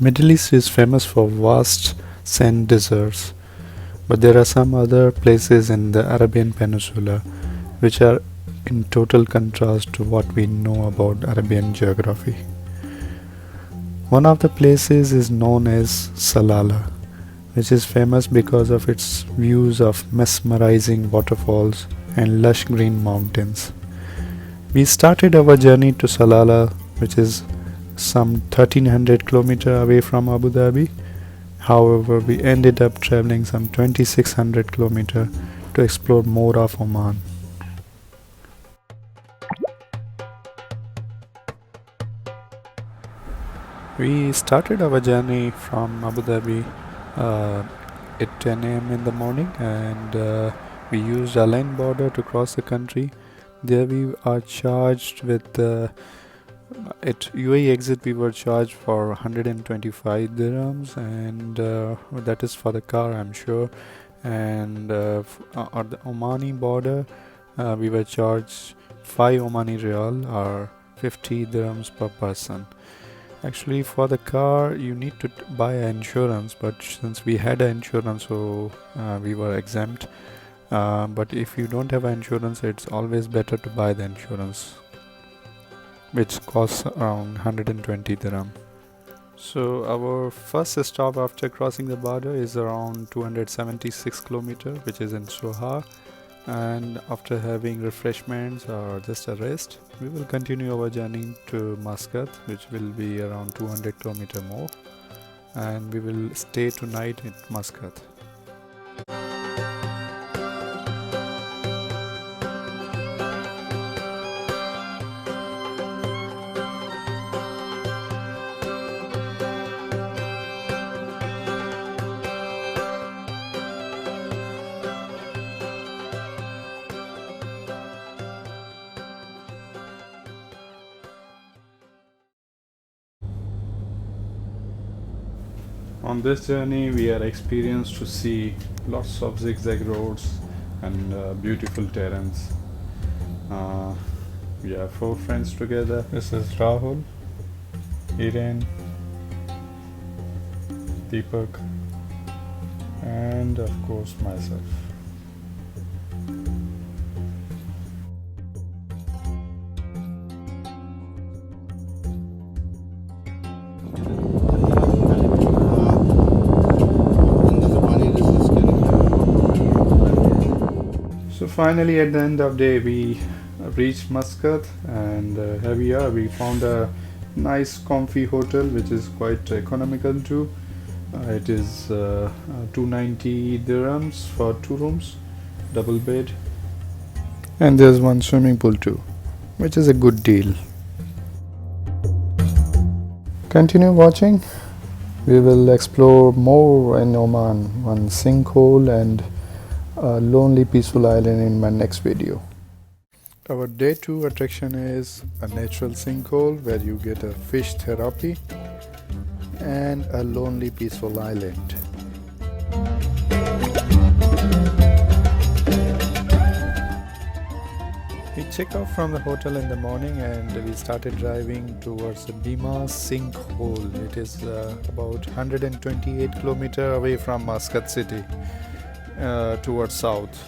Middle East is famous for vast sand deserts, but there are some other places in the Arabian Peninsula which are in total contrast to what we know about Arabian geography. One of the places is known as Salalah, which is famous because of its views of mesmerizing waterfalls and lush green mountains. We started our journey to Salalah, which is some 1300 km away from Abu Dhabi. However, we ended up traveling some 2600 km to explore more of Oman. We started our journey from Abu Dhabi at 10 a.m. in the morning, and we used Alain border to cross the country. There we are charged with at UAE exit we were charged for 125 dirhams, and that is for the car, I'm sure. And at the Omani border we were charged 5 Omani Riyal or 50 dirhams per person. Actually, for the car you need to buy insurance, but since we had an insurance, so we were exempt. But if you don't have insurance, it's always better to buy the insurance, which costs around 120 dirham. So our first stop after crossing the border is around 276 km, which is in Sohar. And after having refreshments or just a rest, we will continue our journey to Muscat, which will be around 200 km more, and we will stay tonight in Muscat. On this journey we are experienced to see lots of zigzag roads and beautiful terrains. We are 4 friends together. This is Rahul, Alain, Deepak, and of course myself. So finally at the end of the day we reached Muscat, and here we are. We found a nice comfy hotel which is quite economical too. It is 290 dirhams for 2 rooms, double bed, and there's one swimming pool too, which is a good deal. Continue watching. We will explore more in Oman, one sinkhole and a lonely peaceful island in my next video. Our day 2 attraction is a natural sinkhole where you get a fish therapy and a lonely peaceful island. We checked out from the hotel in the morning and we started driving towards the Bimmah sinkhole. It is about 128 km away from Muscat city, towards south.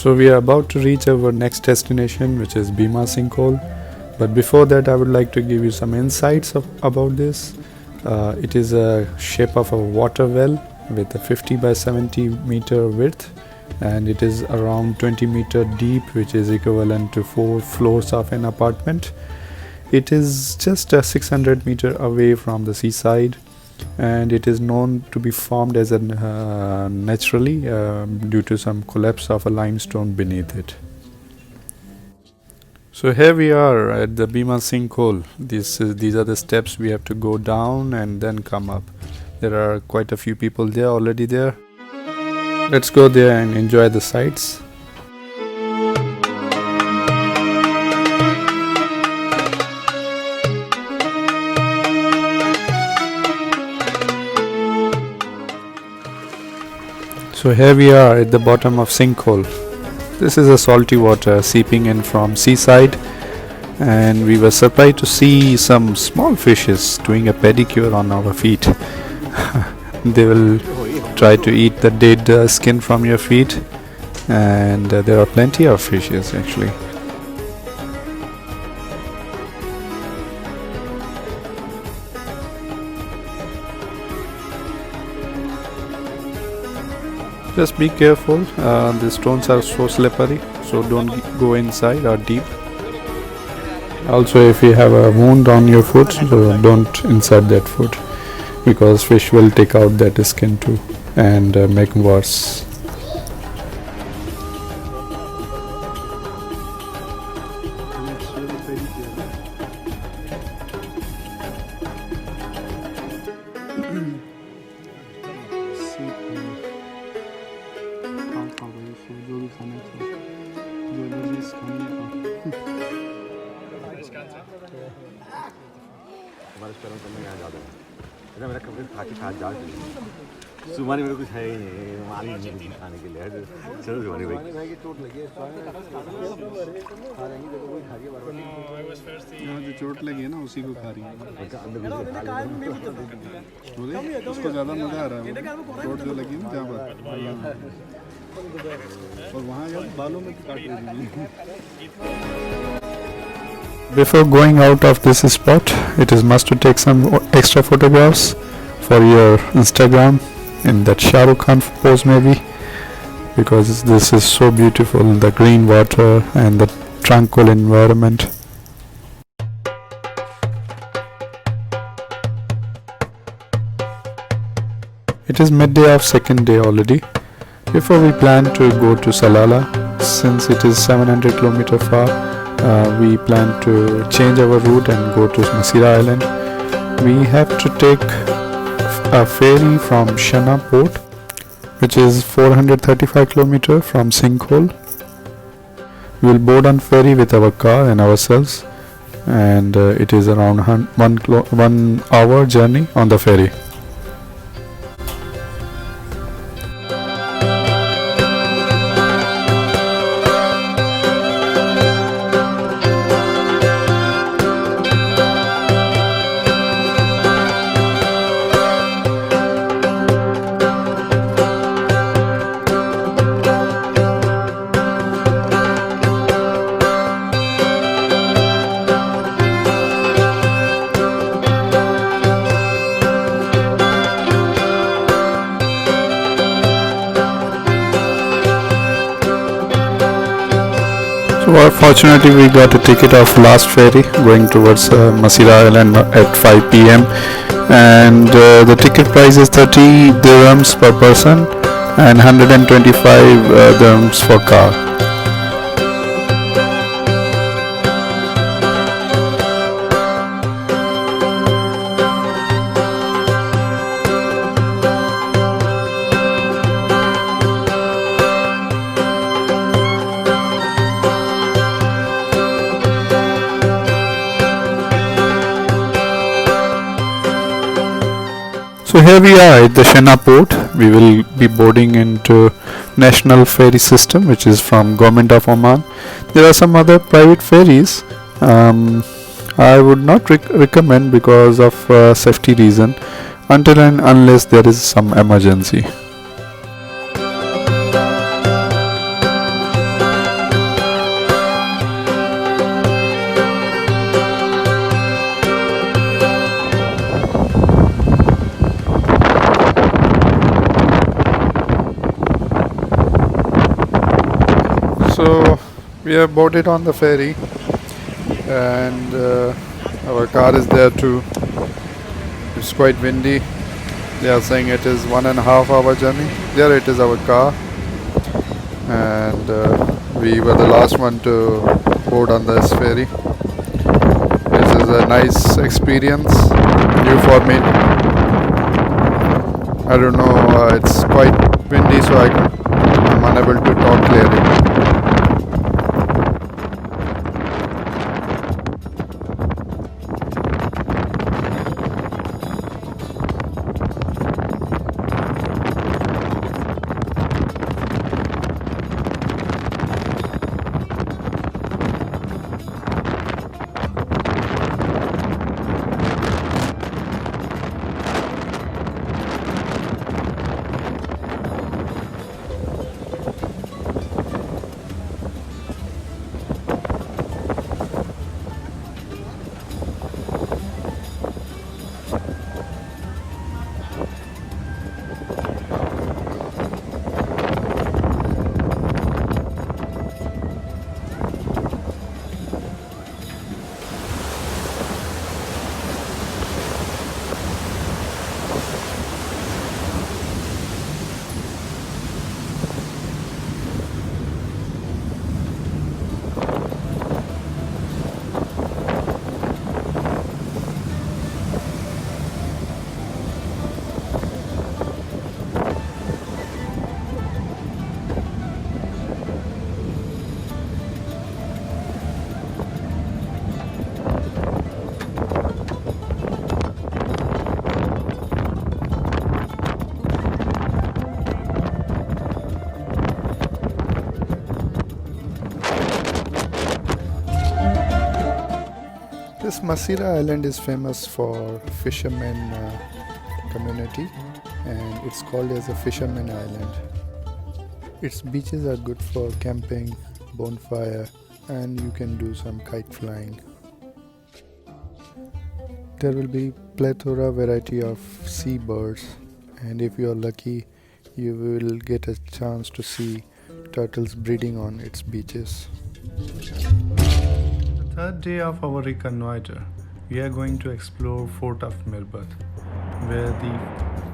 So we are about to reach our next destination, which is Bimmah sinkhole. But before that, I would like to give you some insights about this. It is a shape of a water well with a 50 by 70 meter width, and it is around 20 meter deep, which is equivalent to 4 floors of an apartment. It is just 600 meter away from the seaside, and it is known to be formed as a naturally due to some collapse of a limestone beneath it. So here we are at the Bimmah sinkhole. These are the steps we have to go down and then come up. There are quite a few people there already there. Let's go there and enjoy the sights. So here we are at the bottom of sinkhole. This is a salty water seeping in from seaside, and we were surprised to see some small fishes doing a pedicure on our feet. They will try to eat the dead skin from your feet, and there are plenty of fishes actually. Just be careful, the stones are so slippery, so don't go inside or deep. Also, if you have a wound on your foot, so don't inside that foot, because fish will take out that skin too and make worse. मेरा कभी खाके खा जा सुबह मेरे कुछ है ही नहीं माल ही नहीं खाने के लिए चलो सुबह भाई चोट लगी है जो चोट लगी है ना उसी को खा रही है उसको ज़्यादा मज़ा आ रहा है चोट जो लगी ना जहाँ पर और वहाँ यार बालों में काट रही है. Before going out of this spot, it is must to take some extra photographs for your Instagram in that Shah Rukh Khan pose maybe, because this is so beautiful, the green water and the tranquil environment. It is midday of second day already. Before we plan to go to Salalah, since it is 700 km far, we plan to change our route and go to Masirah Island. We have to take a ferry from Shana port, which is 435 km from sinkhole. We will board on ferry with our car and ourselves, and it is around 1 hour journey on the ferry. So fortunately we got a ticket of last ferry going towards Masirah Island at 5 p.m. and the ticket price is 30 dirhams per person and 125 dirhams for car. So here we are at the Shana port. We will be boarding into national ferry system, which is from government of Oman. There are some other private ferries. I would not recommend because of safety reason until and unless there is some emergency. We have boarded on the ferry, and our car is there too. It's quite windy. They are saying it is 1.5 hour journey. There it is, our car, and we were the last one to board on this ferry. This is a nice experience, new for me. I don't know, it's quite windy, so I'm unable to talk clearly. This Masirah island is famous for fishermen community, and it's called as a fisherman island. Its beaches are good for camping, bonfire, and you can do some kite flying. There will be plethora variety of seabirds, and if you are lucky, you will get a chance to see turtles breeding on its beaches. The third day of our reconnoiter, we are going to explore Fort of Mirbat, where the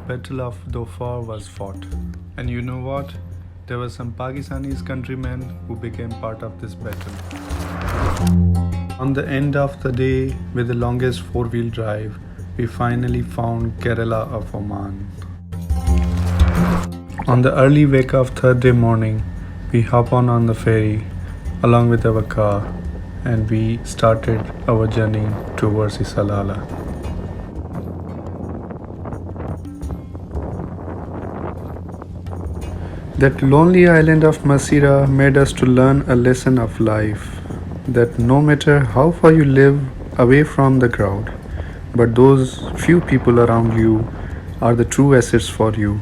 Battle of Dhofar was fought. And you know what? There were some Pakistanis countrymen who became part of this battle. On the end of the day, with the longest four-wheel drive, we finally found Kerala of Oman. On the early wake of third day morning, we hop on the ferry along with our car, and we started our journey towards Salalah. That lonely island of Masirah made us to learn a lesson of life, that no matter how far you live away from the crowd, but those few people around you are the true assets for you,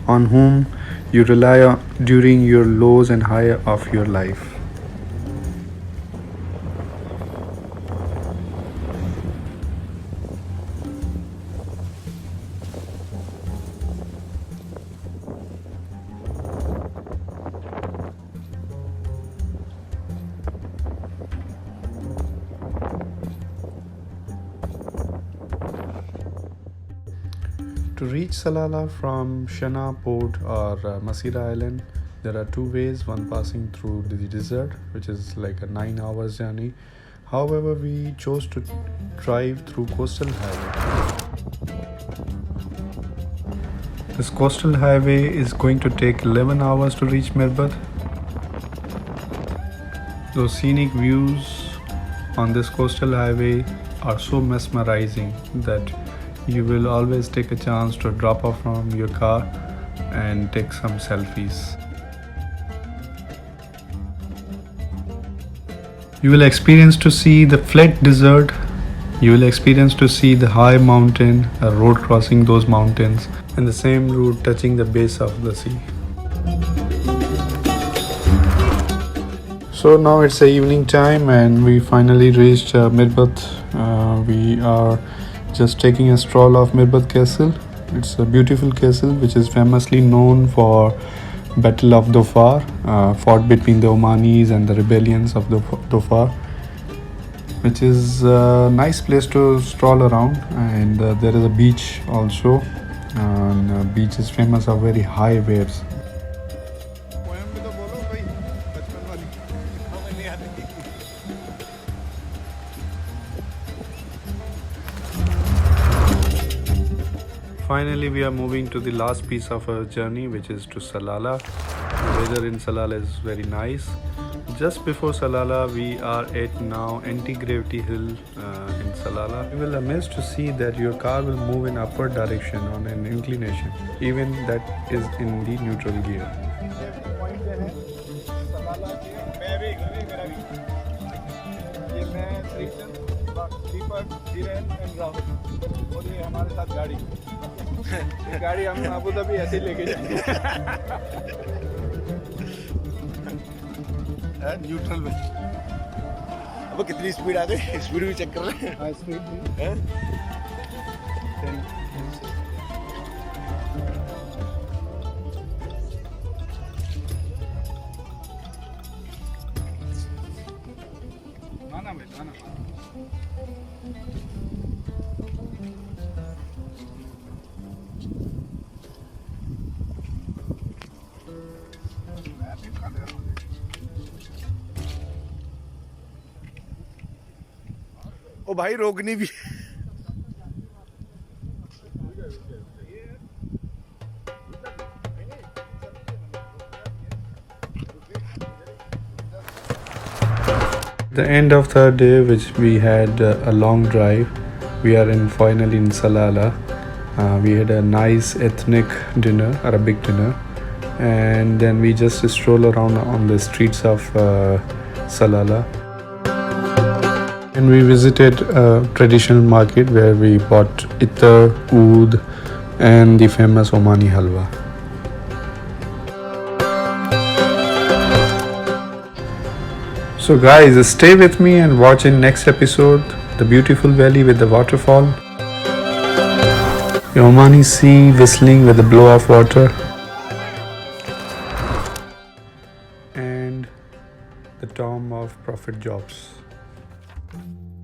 on whom you rely on during your lows and highs of your life. To reach Salalah from Shana Port or Masirah Island, there are two ways, one passing through the desert, which is like a 9 hours journey. However, we chose to drive through coastal highway. This coastal highway is going to take 11 hours to reach Mirbat. Those scenic views on this coastal highway are so mesmerizing that you will always take a chance to drop off from your car and take some selfies. You will experience to see the flat desert. You will experience to see the high mountain, a road crossing those mountains, and the same route touching the base of the sea. So now it's the evening time and we finally reached Mirbat. We are just taking a stroll of Mirbat Castle. It's a beautiful castle which is famously known for Battle of Dhofar, fought between the Omanis and the rebellions of Dhofar, which is a nice place to stroll around. And there is a beach also, and beach is famous for very high waves. Finally, we are moving to the last piece of our journey, which is to Salalah. The weather in Salalah is very nice. Just before Salalah, we are at now anti-gravity hill in Salalah. You will be amazed to see that your car will move in upward direction on an inclination, even that is in the neutral gear. और ये हमारे साथ गाड़ी हम Abu Dhabi ऐसे ही लेके जाएंगे neutral में। अब कितनी स्पीड आ गई, स्पीड भी चेक कर रहे हैं। हाँ स्पीड भी है। माना भाई माना। ओ भाई रोकनी भी The end of the day, which we had a long drive, we are finally in Salalah. We had a nice ethnic dinner, Arabic dinner, and then we just stroll around on the streets of Salalah. And we visited a traditional market where we bought itar, oud, and the famous Omani halwa. So guys, stay with me and watch in next episode the beautiful valley with the waterfall, the Omani sea whistling with the blow of water, and the tomb of Prophet Jobs.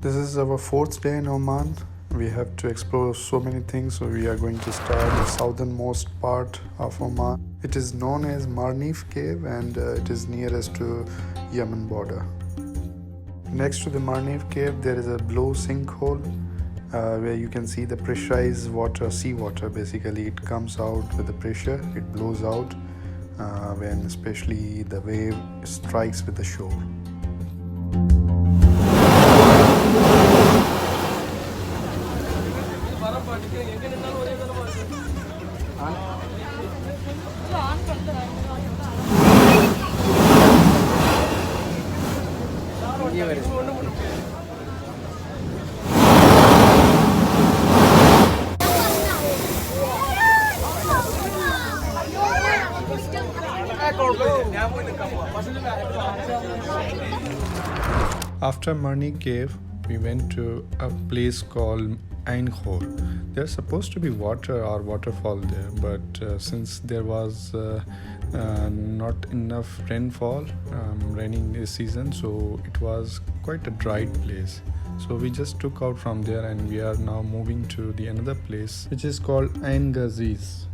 This is our fourth day in Oman. We have to explore so many things, so we are going to start the southernmost part of Oman. It is known as Marnif Cave, and it is nearest to Yemen border. Next to the Marnif Cave, there is a blow sinkhole where you can see the pressurized water, seawater basically. It comes out with the pressure, it blows out when especially the wave strikes with the shore. After Marni Cave, we went to a place called sinkhole. There's supposed to be water or waterfall there, but since there was not enough rainfall, raining season, so it was quite a dried place. So we just took out from there, and we are now moving to the another place, which is called Ain Ghaziz.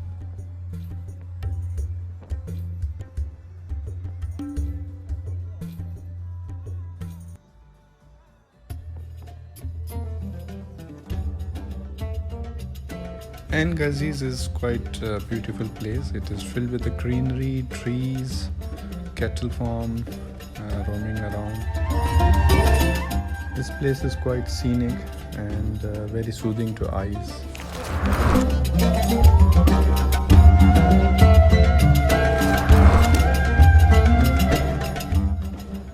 Ain Ghaziz is quite a beautiful place. It is filled with the greenery, trees, cattle farm roaming around. This place is quite scenic and very soothing to eyes.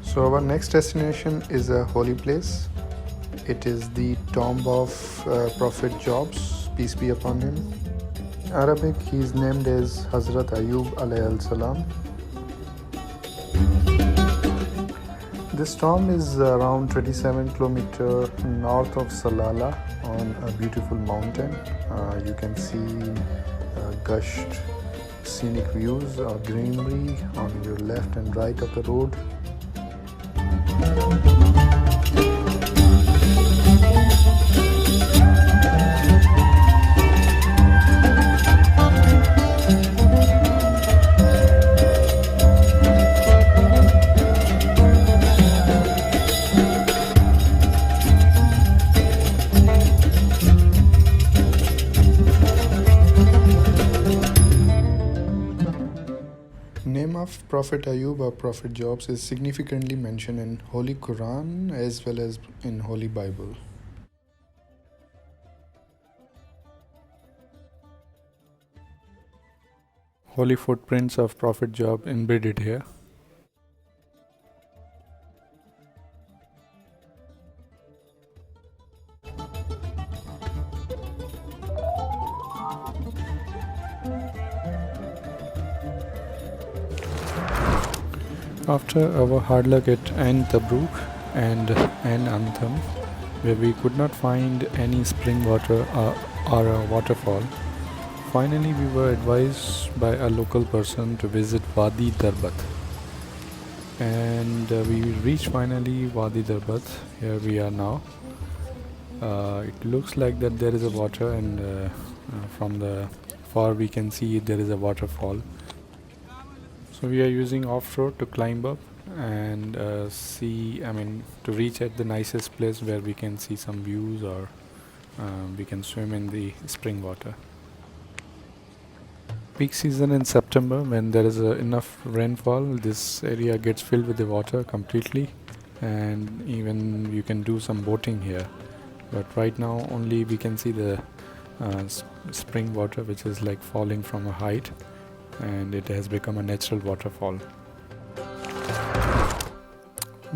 So our next destination is a holy place. It is the tomb of Prophet Jobs, peace be upon him. In Arabic, he is named as Hazrat Ayub alayhi salam. This tomb is around 27 kilometers north of Salalah on a beautiful mountain. You can see gushed scenic views or greenery on your left and right of the road. Name of Prophet Ayub or Prophet Jobs is significantly mentioned in Holy Quran as well as in Holy Bible. Holy footprints of Prophet Job embedded here. After our hard luck at Ain Tabruk and Ain Anthem, where we could not find any spring water or a waterfall, finally we were advised by a local person to visit Wadi Darbat. And we reached finally Wadi Darbat. Here we are now. It looks like that there is a water, and from the far we can see there is a waterfall. So we are using off-road to climb up and to reach at the nicest place where we can see some views, or we can swim in the spring water. Peak season in September, when there is enough rainfall, this area gets filled with the water completely, and even you can do some boating here. But right now only we can see the spring water, which is like falling from a height, and it has become a natural waterfall.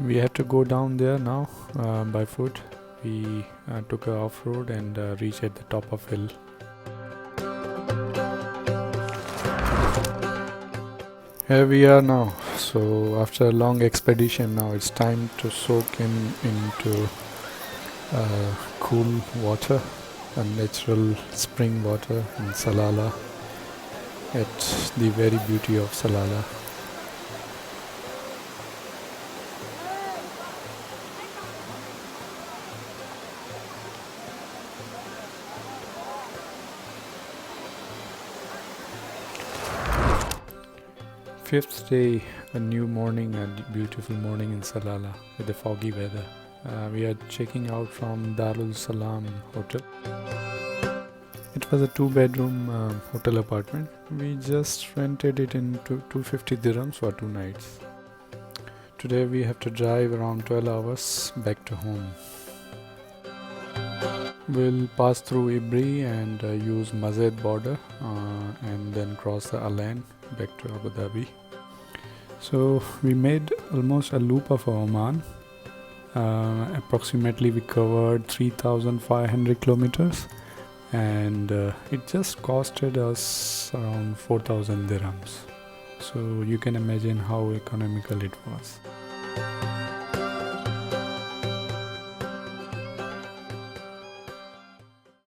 We have to go down there now by foot. We took a off-road and reached at the top of hill. Here we are now. So after a long expedition, now it's time to soak into cool water, a natural spring water in Salalah, at the very beauty of Salalah. Fifth day, a new morning, a beautiful morning in Salalah with the foggy weather. We are checking out from Darul Salam Hotel. It was a 2-bedroom hotel apartment. We just rented it in 250 dirhams for 2 nights. Today we have to drive around 12 hours back to home. We'll pass through Ibri and use Muscat border and then cross the Alain back to Abu Dhabi. So we made almost a loop of Oman. Approximately we covered 3,500 kilometers, and it just costed us around 4,000 dirhams. So you can imagine how economical it was.